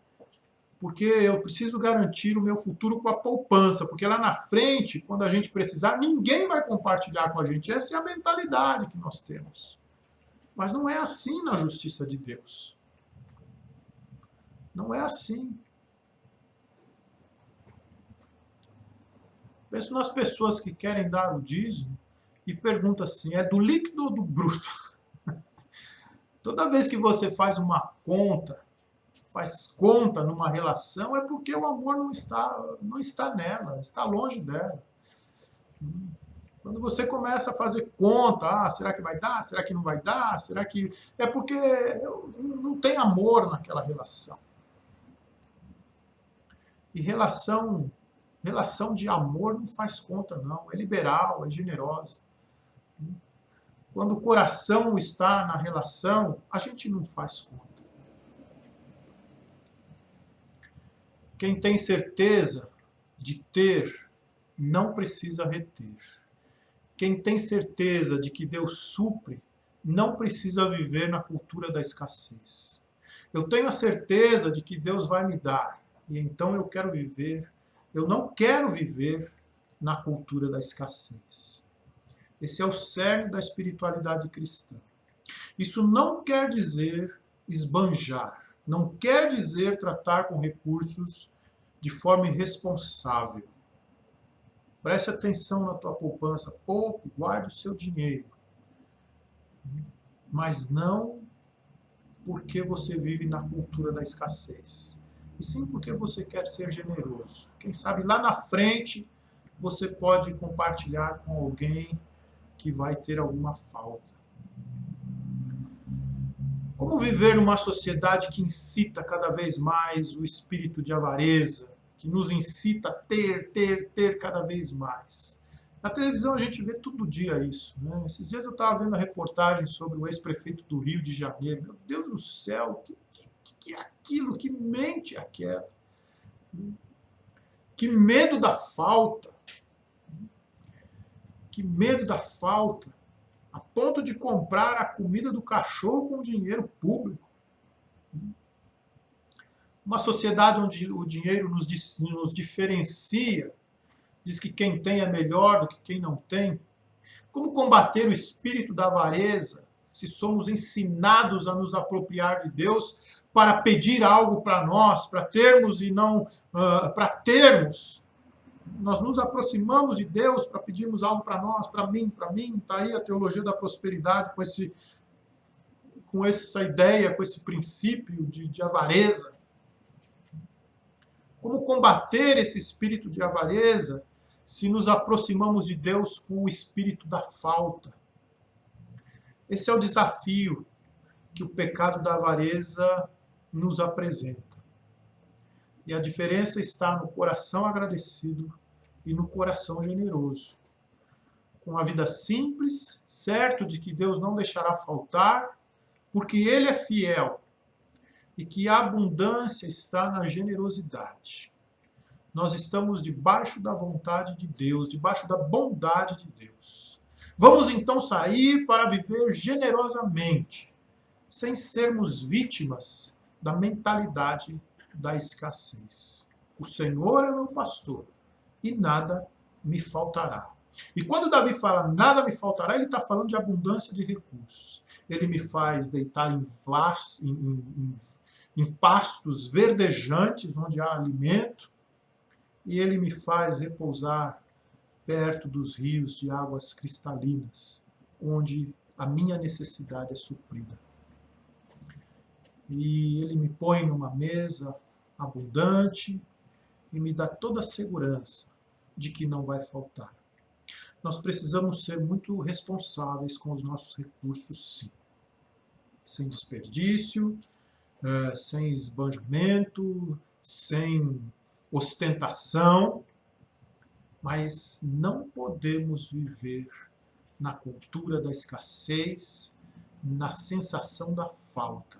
porque eu preciso garantir o meu futuro com a poupança, porque lá na frente, quando a gente precisar, ninguém vai compartilhar com a gente. Essa é a mentalidade que nós temos. Mas não é assim na justiça de Deus. Não é assim. Penso nas pessoas que querem dar o dízimo e perguntam assim, é do líquido ou do bruto? Toda vez que você faz uma conta, faz conta numa relação, é porque o amor não está nela, está longe dela. Quando você começa a fazer conta, será que vai dar? Será que não vai dar? Será que... É porque não tem amor naquela relação. E relação de amor não faz conta, não. É liberal, é generosa. Quando o coração está na relação, a gente não faz conta. Quem tem certeza de ter, não precisa reter. Quem tem certeza de que Deus supre, não precisa viver na cultura da escassez. Eu tenho a certeza de que Deus vai me dar, e então eu não quero viver na cultura da escassez. Esse é o cerne da espiritualidade cristã. Isso não quer dizer esbanjar, não quer dizer tratar com recursos de forma irresponsável. Preste atenção na tua poupança, poupe, guarde o seu dinheiro. Mas não porque você vive na cultura da escassez, e sim porque você quer ser generoso. Quem sabe lá na frente você pode compartilhar com alguém que vai ter alguma falta. Como viver numa sociedade que incita cada vez mais o espírito de avareza, que nos incita a ter cada vez mais? Na televisão a gente vê todo dia isso, né? Esses dias eu estava vendo a reportagem sobre o ex-prefeito do Rio de Janeiro. Meu Deus do céu, que é aquilo? Que mente aquieta? Que medo da falta. Que medo da falta. A ponto de comprar a comida do cachorro com dinheiro público. Uma sociedade onde o dinheiro nos diferencia, diz que quem tem é melhor do que quem não tem. Como combater o espírito da avareza, se somos ensinados a nos apropriar de Deus para pedir algo para nós, para termos e não para termos? Nós nos aproximamos de Deus para pedirmos algo para nós, para mim. Está aí a teologia da prosperidade com essa ideia, com esse princípio de avareza. Como combater esse espírito de avareza se nos aproximamos de Deus com o espírito da falta? Esse é o desafio que o pecado da avareza nos apresenta. E a diferença está no coração agradecido e no coração generoso. Com a vida simples, certo de que Deus não deixará faltar, porque Ele é fiel, e que a abundância está na generosidade. Nós estamos debaixo da vontade de Deus, debaixo da bondade de Deus. Vamos então sair para viver generosamente, sem sermos vítimas da mentalidade da escassez. O Senhor é meu pastor e nada me faltará. E quando Davi fala nada me faltará, ele está falando de abundância de recursos. Ele me faz deitar em pastos verdejantes, onde há alimento, e ele me faz repousar perto dos rios de águas cristalinas, onde a minha necessidade é suprida. E ele me põe numa mesa abundante e me dá toda a segurança de que não vai faltar. Nós precisamos ser muito responsáveis com os nossos recursos, sim. Sem desperdício, sem esbanjamento, sem ostentação, mas não podemos viver na cultura da escassez, na sensação da falta,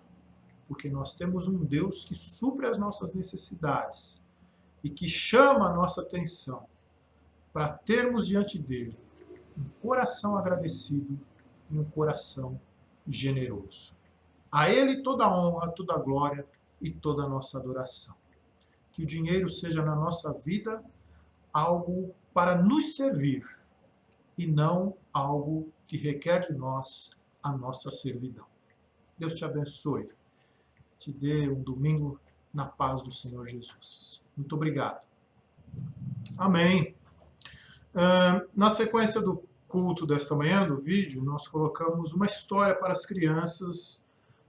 porque nós temos um Deus que supre as nossas necessidades e que chama a nossa atenção para termos diante dele um coração agradecido e um coração generoso. A ele toda a honra, toda a glória e toda a nossa adoração. que o dinheiro seja na nossa vida algo para nos servir e não algo que requer de nós a nossa servidão. Deus te abençoe. Te dê um domingo na paz do Senhor Jesus. Muito obrigado. Amém. Na sequência do culto desta manhã, do vídeo, nós colocamos uma história para as crianças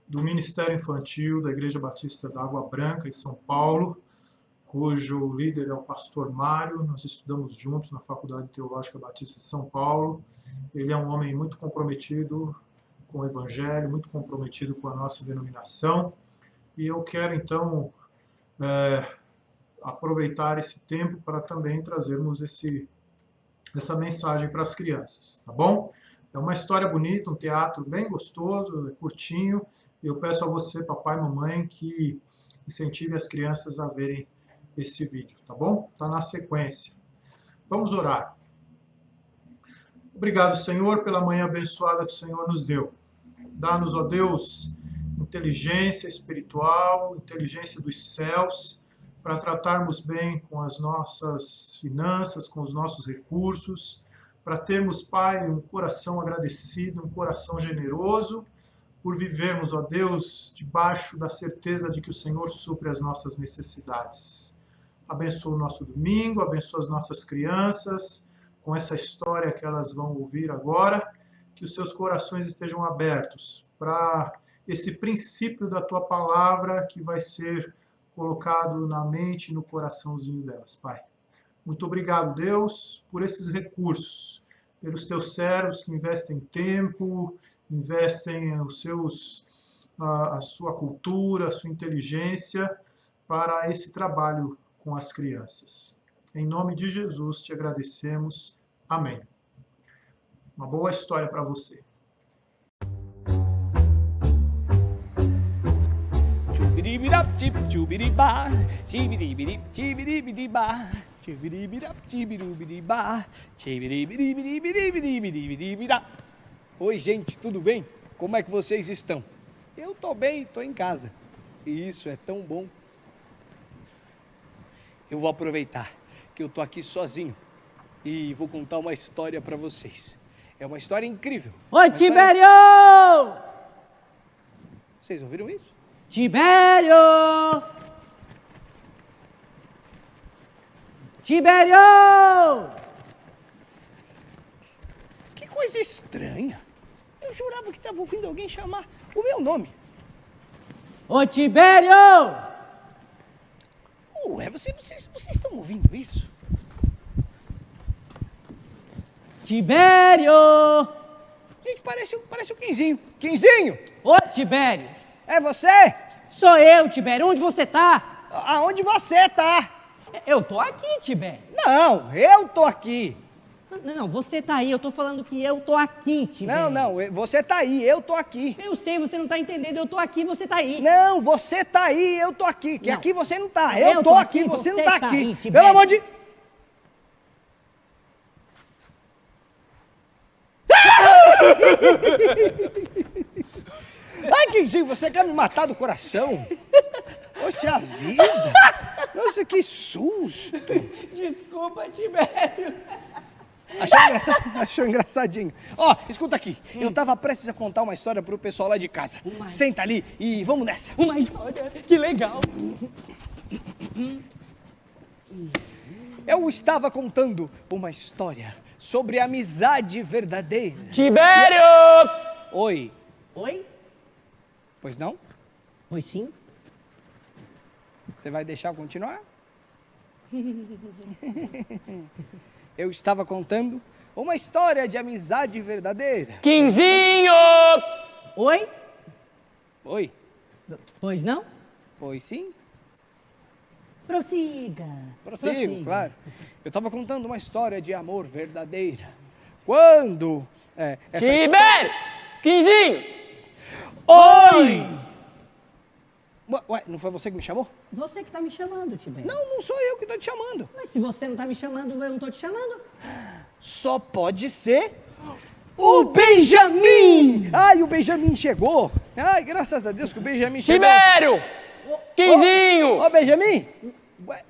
do Ministério Infantil da Igreja Batista da Água Branca, em São Paulo, cujo líder é o pastor Mário. Nós estudamos juntos na Faculdade Teológica Batista de São Paulo. Ele é um homem muito comprometido com o Evangelho, muito comprometido com a nossa denominação. E eu quero, então, aproveitar esse tempo para também trazermos essa mensagem para as crianças, tá bom? É uma história bonita, um teatro bem gostoso, curtinho. Eu peço a você, papai e mamãe, que incentive as crianças a verem esse vídeo, tá bom? Está na sequência. Vamos orar. Obrigado, Senhor, pela manhã abençoada que o Senhor nos deu. Dá-nos, ó Deus, inteligência espiritual, inteligência dos céus, para tratarmos bem com as nossas finanças, com os nossos recursos, para termos, Pai, um coração agradecido, um coração generoso, por vivermos, ó Deus, debaixo da certeza de que o Senhor supre as nossas necessidades. Abençoa o nosso domingo, abençoa as nossas crianças, com essa história que elas vão ouvir agora, que os seus corações estejam abertos para esse princípio da Tua palavra que vai ser colocado na mente e no coraçãozinho delas, Pai. Muito obrigado, Deus, por esses recursos, pelos Teus servos que investem tempo, investem a sua cultura, a sua inteligência para esse trabalho com as crianças. Em nome de Jesus te agradecemos. Amém. Uma boa história para você. Oi, gente, tudo bem? Como é que vocês estão? Eu tô bem, tô em casa. E isso é tão bom. Eu vou aproveitar que eu tô aqui sozinho e vou contar uma história para vocês. É uma história incrível. Oi, Tibério! Vocês ouviram isso? Tibério! Tibério! Que coisa estranha. Eu jurava que estava ouvindo alguém chamar o meu nome. Ô, Tibério! Ué, vocês estão ouvindo isso? Tibério! Gente, parece o Quinzinho. Quinzinho! Ô, Tibério! É você? Sou eu, Tibério. Onde você tá? Aonde você tá? Eu tô aqui, Tibério. Não, eu tô aqui. Não, você tá aí. Eu tô falando que eu tô aqui, Tibério. Não, você tá aí, eu tô aqui. Eu sei, você não tá entendendo. Eu tô aqui, você tá aí. Não, você tá aí, eu tô aqui. Que Não. aqui você não tá. Eu Eu tô aqui, você não tá aqui. aí, Tibério. Pelo amor de... Ai, Quinzinho, você quer me matar do coração? Poxa vida! Nossa, que susto! Desculpa, Tibério. Achou engraçadinho. Ó, escuta aqui. Eu tava prestes a contar uma história pro pessoal lá de casa. Senta ali e vamos nessa. Uma história, que legal. Eu estava contando uma história sobre amizade verdadeira. Tibério! Oi. Oi? Pois não? Pois sim. Você vai deixar eu continuar? Eu estava contando uma história de amizade verdadeira. Quinzinho! Oi? Oi. Pois não? Pois sim. Prossiga. Prossigo, claro. Eu estava contando uma história de amor verdadeira. Quando... Tibério! Quinzinho! Oi! Ué, não foi você que me chamou? Você que tá me chamando, Tibério. Não sou eu que estou te chamando. Mas se você não tá me chamando, eu não tô te chamando. Só pode ser o Benjamin! Ai, o Benjamin chegou. Ai, graças a Deus que o Benjamin chegou. Tibério! Quinzinho! Ô, Benjamin!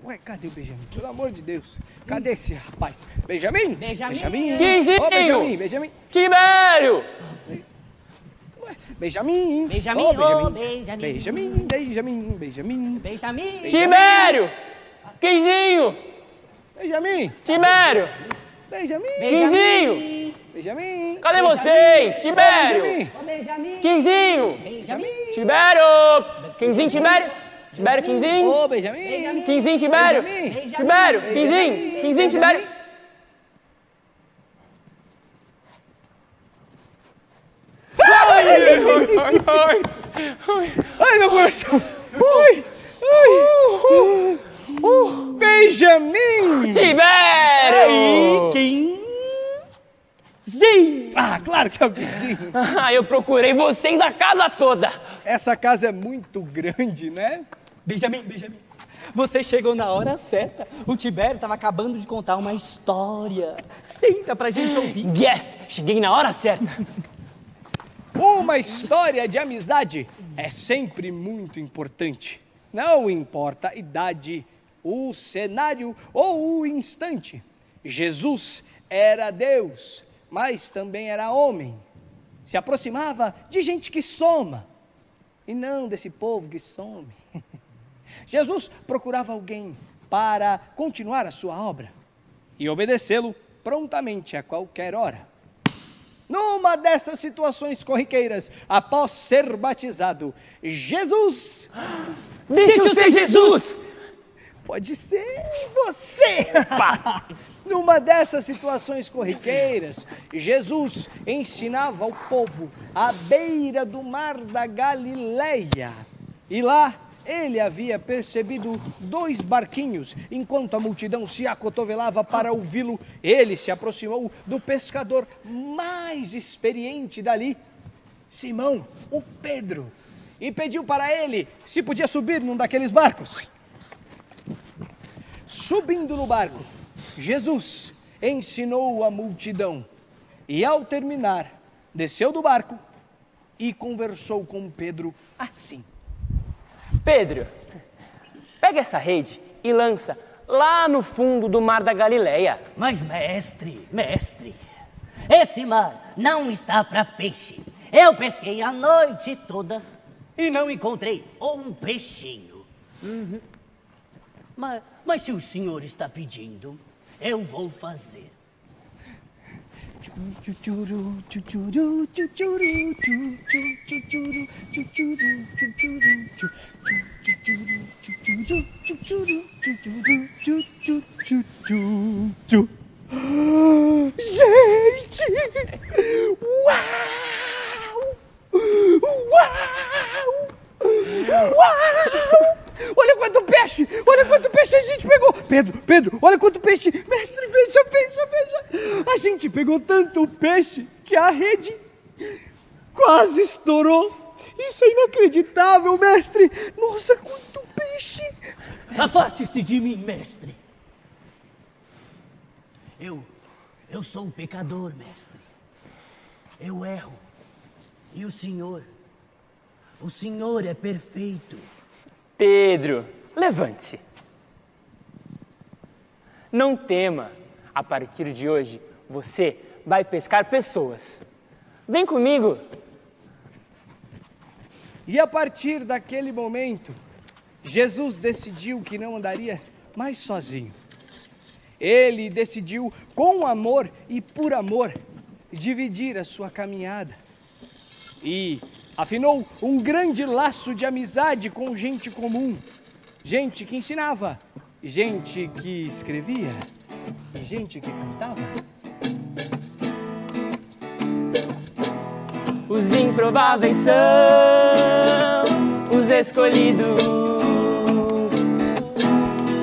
Ué, cadê o Benjamin? Pelo amor de Deus. Cadê esse rapaz? Benjamin? Benjamin. Quinzinho. Benjamin. Tibério. Benjamin. Benjamin, Ô, ô, Benjamin. Benjamin. Tibério. Quinzinho. Benjamin. Tibério. Benjamin. Quinzinho. Cadê vocês? Tibério. Ô, Benjamin. Quinzinho. Benjamin. Tibério. Quinzinho, Tibério. Tibério, Quinzinho. Ô, Benjamin. Quinzinho, Tibério. Benjamin. Tibério. Quinzinho. Quinzinho, Tibério. Ai, meu coração. Benjamin. Tibério. Quinzinho. Ah, claro que é o Quinzinho. Ah, eu procurei vocês a casa toda. Essa casa é muito grande, né? Benjamin. Você chegou na hora certa. O Tibério estava acabando de contar uma história. Senta pra gente ouvir. Yes, cheguei na hora certa. Uma história de amizade é sempre muito importante. Não importa a idade, o cenário ou o instante. Jesus era Deus, mas também era homem. Se aproximava de gente que soma, e não desse povo que some. Jesus procurava alguém para continuar a sua obra e obedecê-lo prontamente a qualquer hora. Numa dessas situações corriqueiras, após ser batizado, Jesus... Deixa eu ser Jesus! Pode ser você! Numa dessas situações corriqueiras, Jesus ensinava ao povo à beira do mar da Galileia. E lá ele havia percebido 2 barquinhos. Enquanto a multidão se acotovelava para ouvi-lo, ele se aproximou do pescador mais experiente dali, Simão, o Pedro, e pediu para ele se podia subir num daqueles barcos. Subindo no barco, Jesus ensinou a multidão e, ao terminar, desceu do barco e conversou com Pedro assim: Pedro, pega essa rede e lança lá no fundo do mar da Galileia. Mas mestre, esse mar não está para peixe. Eu pesquei a noite toda e não encontrei um peixinho. Mas se o senhor está pedindo, eu vou fazer. Gente! Uau! Olha quanto peixe! Olha quanto peixe a gente pegou! Pedro, olha quanto peixe! Mestre, veja! A gente pegou tanto peixe que a rede quase estourou! Isso é inacreditável, mestre! Nossa, quanto peixe! Afaste-se de mim, mestre. Eu sou um pecador, mestre. Eu erro. E o senhor é perfeito. Pedro, levante-se. Não tema. A partir de hoje, você vai pescar pessoas. Vem comigo. E a partir daquele momento, Jesus decidiu que não andaria mais sozinho. Ele decidiu, com amor e por amor, dividir a sua caminhada. E afinou um grande laço de amizade com gente comum. Gente que ensinava, gente que escrevia e gente que cantava. Os improváveis são os escolhidos.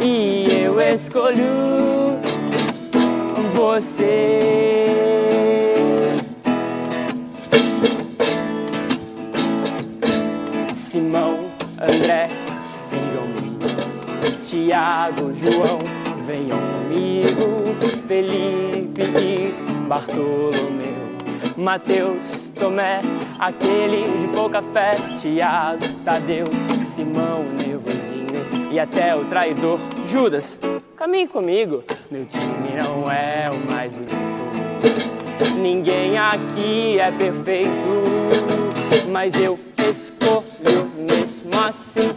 E eu escolho você. Simão, André, sigam-me. Tiago, João, venham comigo. Felipe e Bartolomeu. Mateus, Tomé, aquele de pouca fé. Tiago, Tadeu, Simão, nervosinho e até o traidor. Judas, caminhe comigo. Meu time não é o mais bonito. Ninguém aqui é perfeito, mas eu escolho mesmo assim,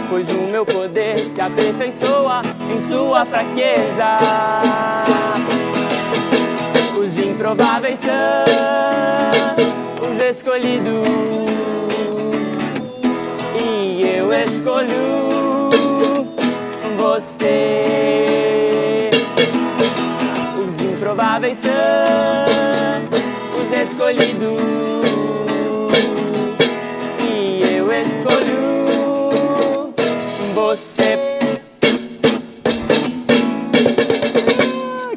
pois o meu poder se aperfeiçoa em sua fraqueza. Os improváveis são os escolhidos, e eu escolho você. Os improváveis são os escolhidos, e eu escolho você.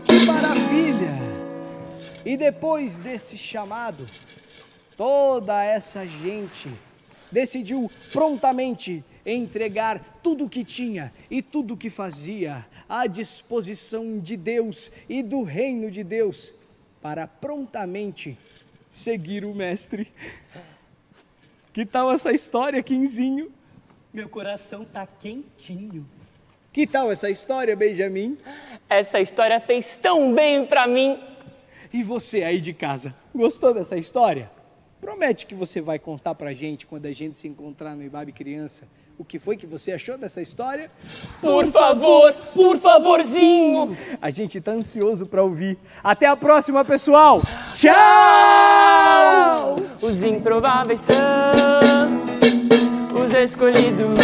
Que maravilha! E depois desse chamado, toda essa gente decidiu prontamente entregar tudo o que tinha e tudo o que fazia à disposição de Deus e do reino de Deus, para prontamente seguir o Mestre. Que tal essa história, Quinzinho? Meu coração tá quentinho. Que tal essa história, Benjamin? Essa história fez tão bem pra mim. E você aí de casa, gostou dessa história? Promete que você vai contar pra gente quando a gente se encontrar no Ibabe Criança. O que foi que você achou dessa história? Por favor, por favorzinho. A gente tá ansioso pra ouvir. Até a próxima, pessoal. Tchau! Os improváveis são os escolhidos.